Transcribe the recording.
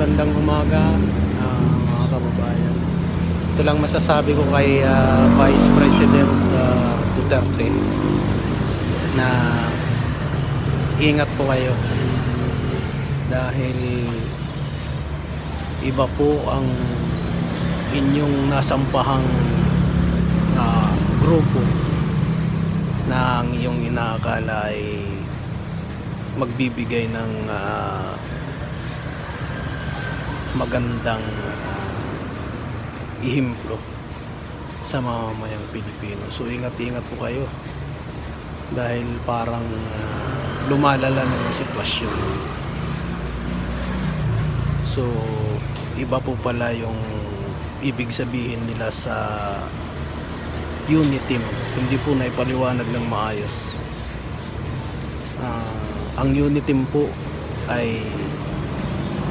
magandang umaga, mga kababayan. Ito lang masasabi ko kay Vice President Duterte na ingat po kayo dahil iba po ang inyong nasampahang grupo na ang iyong inaakala ay magbibigay ng magandang ihimplo sa mamamayang Pilipino. So ingat-ingat po kayo dahil parang lumalala na yung sitwasyon. So iba po pala yung ibig sabihin nila sa UNITIM. Hindi po naipaliwanag ng maayos. Ang UNITIM po ay